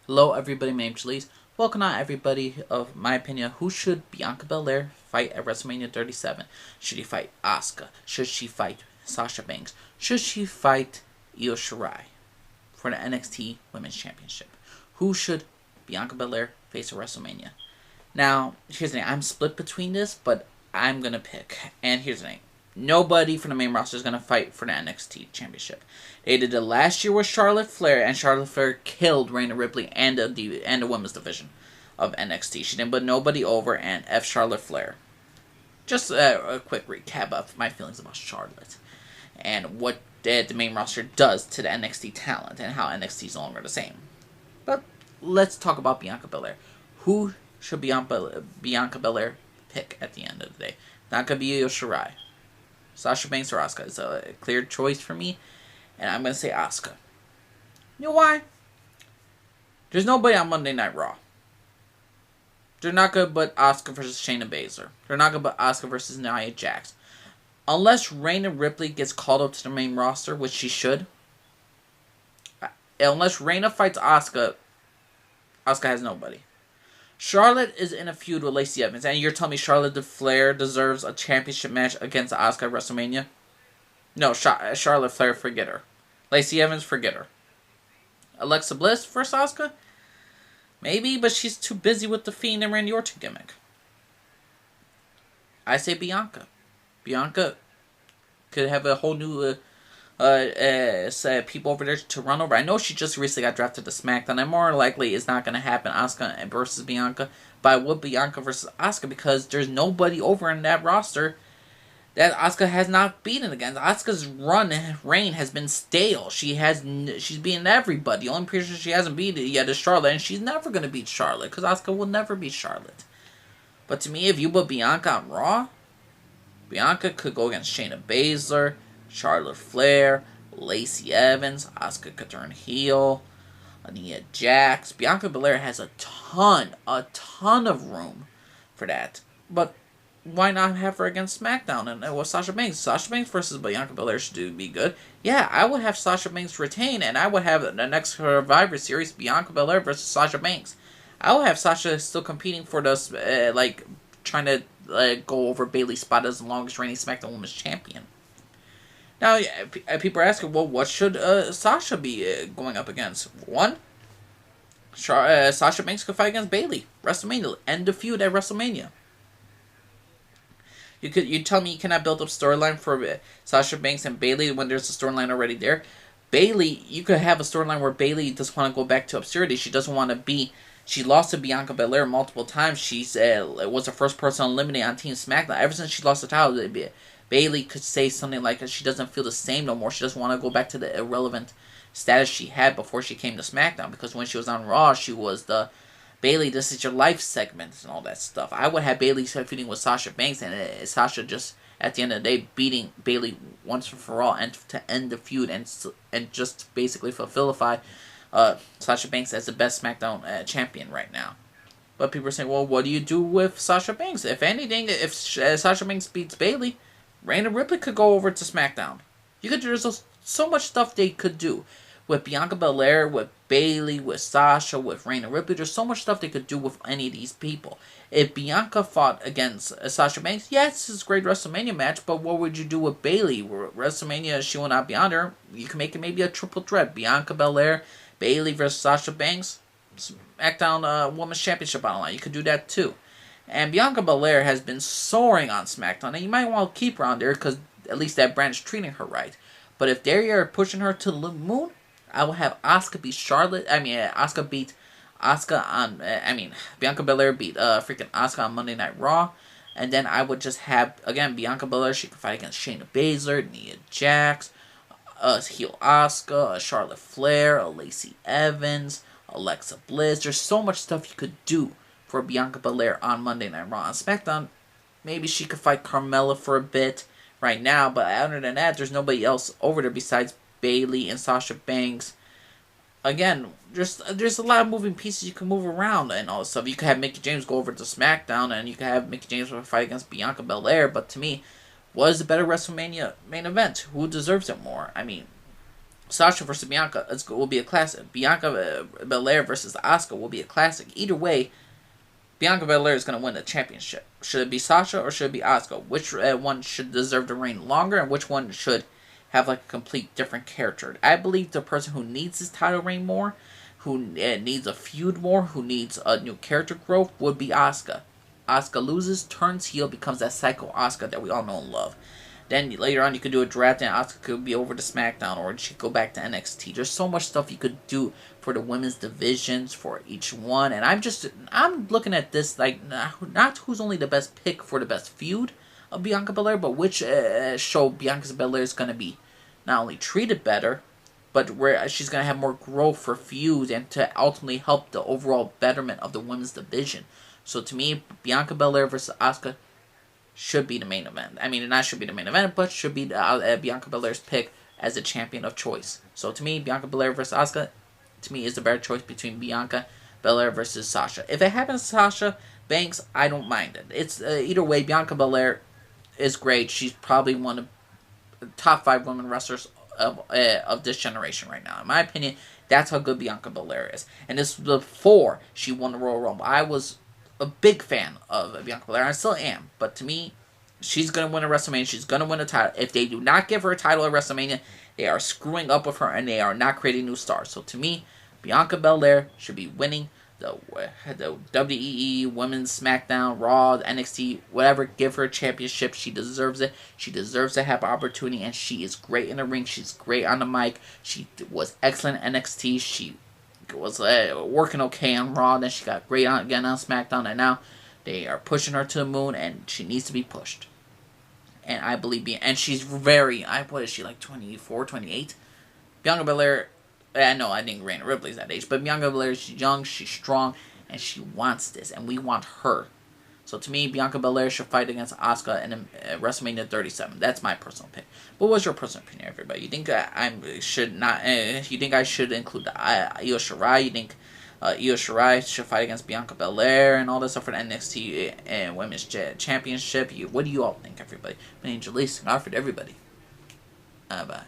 Hello everybody, my name's Lee. Welcome on everybody of my opinion. Who should Bianca Belair fight at WrestleMania 37? Should he fight Asuka? Should she fight Sasha Banks? Should she fight Io Shirai for the NXT Women's Championship? Who should Bianca Belair face at WrestleMania? Now, here's the thing. I'm split between this, but I'm going to pick. And here's the thing. Nobody from the main roster is going to fight for the NXT Championship. They did it last year with Charlotte Flair, and Charlotte Flair killed Rhea Ripley and the women's division of NXT. She didn't put nobody over, and F Charlotte Flair. Just a quick recap of my feelings about Charlotte and what the main roster does to the NXT talent and how NXT is no longer the same. But let's talk about Bianca Belair. Who should Bianca Belair pick at the end of the day? Not going to be Io Shirai. Sasha Banks or Asuka is a clear choice for me, and I'm going to say Asuka. You know why? There's nobody on Monday Night Raw. They're not going to put Asuka versus Shayna Baszler. They're not going to put Asuka versus Nia Jax. Unless Rhea Ripley gets called up to the main roster, which she should. Unless Rhea fights Asuka, Asuka has nobody. Charlotte is in a feud with Lacey Evans, and you're telling me Charlotte Flair deserves a championship match against Asuka at WrestleMania? No, Charlotte Flair, forget her. Lacey Evans, forget her. Alexa Bliss versus Asuka? Maybe, but she's too busy with the Fiend and Randy Orton gimmick. I say Bianca. Bianca could have a whole new people over there to run over. I know she just recently got drafted to SmackDown, and more likely it's not going to happen Asuka versus Bianca, but I would Bianca versus Asuka because there's nobody over in that roster that Asuka has not beaten against. Asuka's reign has been stale. She's beaten everybody. The only person she hasn't beaten yet is Charlotte, and she's never going to beat Charlotte because Asuka will never beat Charlotte. But to me, if you put Bianca on Raw, Bianca could go against Shayna Baszler, Charlotte Flair, Lacey Evans, Asuka could turn heel, Nia Jax. Bianca Belair has a ton of room for that. But why not have her against SmackDown and with Sasha Banks? Sasha Banks versus Bianca Belair should be good. Yeah, I would have Sasha Banks retain, and I would have the next Survivor Series Bianca Belair versus Sasha Banks. I would have Sasha still competing for this, trying to go over Bayley's spot as the longest reigning SmackDown Women's Champion. Now, people are asking, well, what should Sasha be going up against? One, Sasha Banks could fight against Bayley. WrestleMania. End the feud at WrestleMania. You tell me you cannot build up storyline for Sasha Banks and Bayley when there's a storyline already there. Bayley, you could have a storyline where Bayley doesn't want to go back to obscurity. She doesn't want to be. She lost to Bianca Belair multiple times. She was the first person eliminated on Team SmackDown. Ever since she lost the title, Bayley could say something like she doesn't feel the same no more. She doesn't want to go back to the irrelevant status she had before she came to SmackDown. Because when she was on Raw, she was the Bayley, this is your life segment and all that stuff. I would have Bayley feuding with Sasha Banks, and Sasha just at the end of the day beating Bayley once and for all, and to end the feud and just basically fulfillify Sasha Banks as the best SmackDown champion right now. But people are saying, well, what do you do with Sasha Banks? If anything, if Sasha Banks beats Bayley, Rhea Ripley could go over to SmackDown. There's so much stuff they could do with Bianca Belair, with Bayley, with Sasha, with Rhea Ripley. There's so much stuff they could do with any of these people. If Bianca fought against Sasha Banks, yes, it's a great WrestleMania match, but what would you do with Bayley? WrestleMania, she will not be on there. You can make it maybe a triple threat. Bianca Belair, Bayley versus Sasha Banks, SmackDown Women's Championship on the line. You could do that too. And Bianca Belair has been soaring on SmackDown, and you might want to keep her on there because at least that brand is treating her right. But if they are pushing her to the moon, I will have Asuka beat Asuka beat Asuka on. Bianca Belair beat freaking Asuka on Monday Night Raw, and then I would just have again Bianca Belair. She could fight against Shayna Baszler, Nia Jax, heel Asuka, Charlotte Flair, Lacey Evans, Alexa Bliss. There's so much stuff you could do for Bianca Belair on Monday Night Raw. On SmackDown, maybe she could fight Carmella for a bit right now, but other than that, there's nobody else over there besides Bayley and Sasha Banks. Again, there's a lot of moving pieces you can move around and all this stuff. You could have Mickie James go over to SmackDown, and you could have Mickie James fight against Bianca Belair, but to me, what is the better WrestleMania main event? Who deserves it more? Sasha versus Bianca will be a classic. Bianca Belair versus Asuka will be a classic. Either way, Bianca Belair is going to win the championship. Should it be Sasha or should it be Asuka? Which one should deserve to reign longer, and which one should have like a complete different character? I believe the person who needs this title reign more, who needs a feud more, who needs a new character growth, would be Asuka. Asuka loses, turns heel, becomes that psycho Asuka that we all know and love. Then later on, you could do a draft, and Asuka could be over to SmackDown, or she could go back to NXT. There's so much stuff you could do for the women's divisions for each one, and I'm looking at this like not who's only the best pick for the best feud of Bianca Belair, but which show Bianca Belair is going to be not only treated better, but where she's going to have more growth for feuds and to ultimately help the overall betterment of the women's division. So to me, Bianca Belair versus Asuka should be the main event. I mean, not should be the main event, but should be Bianca Belair's pick as the champion of choice. So to me, Bianca Belair versus Asuka, to me, is the better choice between Bianca Belair versus Sasha. If it happens to Sasha Banks, I don't mind it. It's either way, Bianca Belair is great. She's probably one of the top 5 women wrestlers of this generation right now. In my opinion, that's how good Bianca Belair is. And this was before she won the Royal Rumble. I was a big fan of Bianca Belair. I still am. But to me, she's going to win a WrestleMania. She's going to win a title. If they do not give her a title at WrestleMania, they are screwing up with her and they are not creating new stars. So to me, Bianca Belair should be winning the WWE, Women's SmackDown, Raw, NXT, whatever. Give her a championship. She deserves it. She deserves to have opportunity, and she is great in the ring. She's great on the mic. She was excellent in NXT. She was working okay on Raw. Then she got great again on SmackDown, and now they are pushing her to the moon, and she needs to be pushed. And I believe, and she's very, what is she, like 24, 28? Bianca Belair, I think Rhea Ripley's that age, but Bianca Belair, she's young, she's strong, and she wants this, and we want her. So to me, Bianca Belair should fight against Asuka in WrestleMania 37. That's my personal pick. But what's your personal opinion, everybody? You think you think I should include Io Shirai? You think Io Shirai should fight against Bianca Belair and all this stuff for the NXT and Women's Championship? What do you all think, everybody? My name's Jalise, and I offered everybody. Bye.